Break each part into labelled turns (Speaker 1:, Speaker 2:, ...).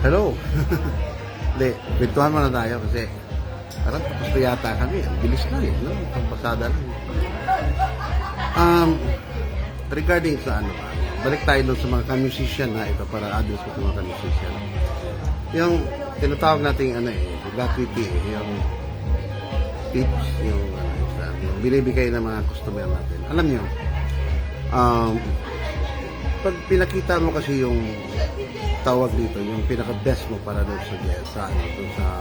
Speaker 1: Hello. Hindi, kwentuhan muna tayo kasi parang tapos na yata kami. Ang bilis lang eh. No? Itong pasada lang. Regarding sa ano, balik tayo doon sa mga ka-musician na ito para address ko sa mga ka-musician. Yung tinatawag natin ano gratuity yung tips, yung binibigay ng mga customer natin. Alam nyo, pag pinakita mo kasi yung tawag dito, yung pinaka-best mo para doon doon sa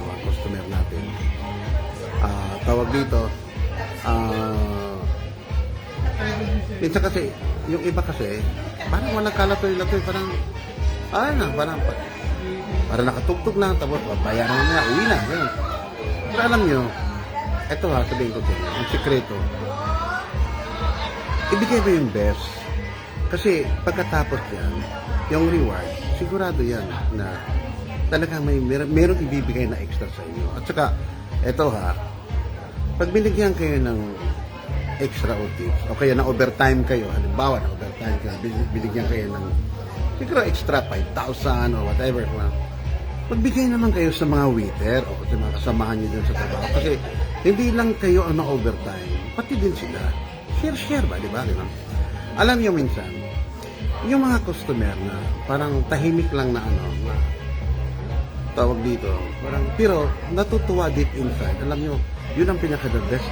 Speaker 1: mga customer natin. Tawag dito, minsan kasi, yung iba kasi, parang walang kalatoy-latoy, parang nakatugtog lang, tapos bayaran mo na, uwi na. Ganun. Pero alam nyo, eto sabihin ko din, ang sikreto, ibigay mo yung best. Kasi pagkatapos yan, yung reward, sigurado yan na talagang meron ibibigay na extra sa inyo. At saka, eto pag binigyan kayo ng extra o tips, o kaya na overtime kayo, halimbawa na overtime kayo, binigyan kayo ng siguro extra 5,000 o whatever. Magbigay naman kayo sa mga waiter o sa mga kasamahan nyo dun sa trabaho. Kasi hindi lang kayo ang na-overtime, pati din sila. Share ba, di ba? Alam nyo minsan, yung mga customer na parang tahimik lang na na tawag dito, parang, pero natutuwa deep inside. Alam nyo, yun ang pinaka-the best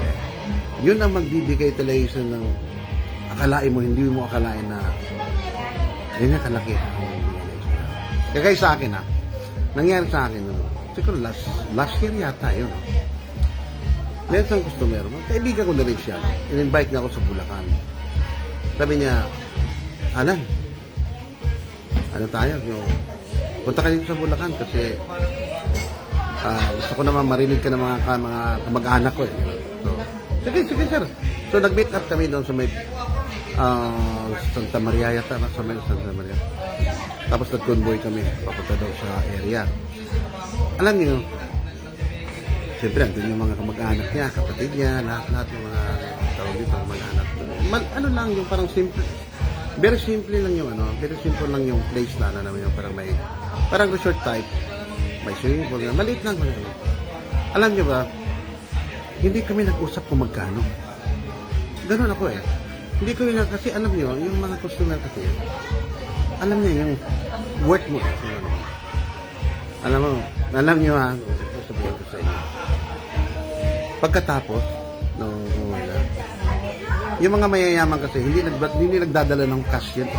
Speaker 1: Yun ang magbibigay talaga ng akalain mo, hindi mo akalain na yun ang kalaki. Kaya sa akin nangyari sa akin, siguro last year yata yun. Meron isang customer, kaibigan ko na rin siya. In-invite niya ako sa Bulacan. Sabi niya, Alan, ano tayo? Punta ka dito sa Bulacan kasi gusto ko naman marinig ka ng mga kamag-anak ko So, sige sir. So nag-meet up kami doon sa may Santa Maria yata, sa may Santa Maria. Tapos nag-convoy kami papunta daw sa area. Alam niyo, siyempre andun yung mga kamag-anak niya, kapatid niya, lahat ng mga tawag dito, kamag-anak. Ano lang yung parang simple. Very simple lang yung very simple lang yung place na naman yung parang resort type. May swimming pool, maliit lang. Alam niyo ba, hindi kami nag-usap kung magkano. Ganun ako Hindi ko yun, kasi alam niyo, yung mga customer kasi, alam niyo yung worth mo. Alam niyo sabihin ko sa inyo. Pagkatapos, yung mga mayayaman kasi, hindi nagdadala ng cash yun.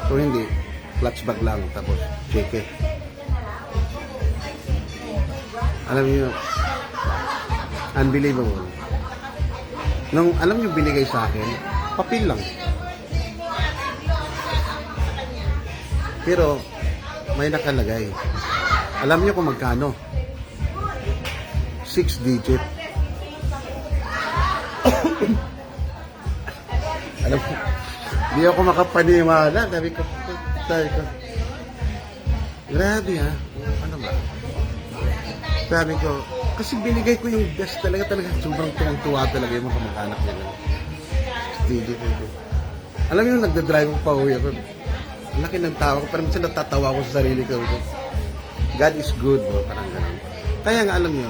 Speaker 1: So hindi, clutch bag lang, tapos cheque. Alam niyo, unbelievable. Alam niyo binigay sa akin, papel lang. Pero, may nakalagay. Alam niyo kung magkano? 6 digit. Alam mo, hindi ako makapaniwala. Sabi ko, grabe ano ba? Sabi ko, kasi binigay ko yung best talaga sobrang tuwang-tuwa talaga yung mga kamag-anak nila. Digit. Alam mo yung nagdadrive ko pa uwi ako. Laki ng tawa ko, parang minsan natatawa ko sa sarili ko. God is good, parang gano'n. Kaya nga alam nyo,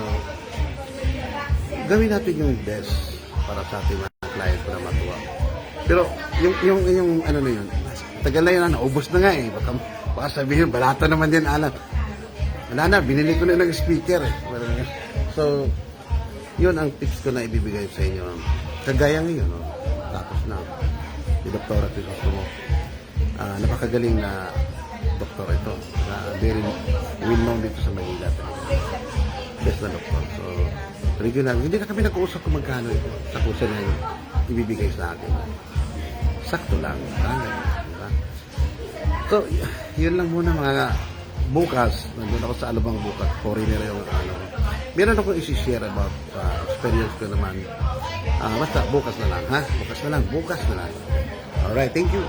Speaker 1: gawin natin yung best para sa ating mga client para matuwa. Pero yung ano na yun, tagal na yun, naubos na nga baka sabihin, balata naman din, Alan. Wala na, binili ko na ng speaker So, yun ang tips ko na ibibigay sa inyo. Kagaya ngayon, tapos na, si Doktora Crisostomo. Napakagaling na doktor ito. Very well-known dito sa Manila. Best na doktor. So, regular. Hindi na kami nag-uusap kung magkano ito. Sa kusa na yung ibibigay sa akin. Sakto lang. Diba? So, yun lang muna mga bukas. Nandun ako sa Alabang bukas. Foreigner yung meron ako isi-share about experience ko naman. Basta bukas na lang. Bukas na lang. Alright, thank you.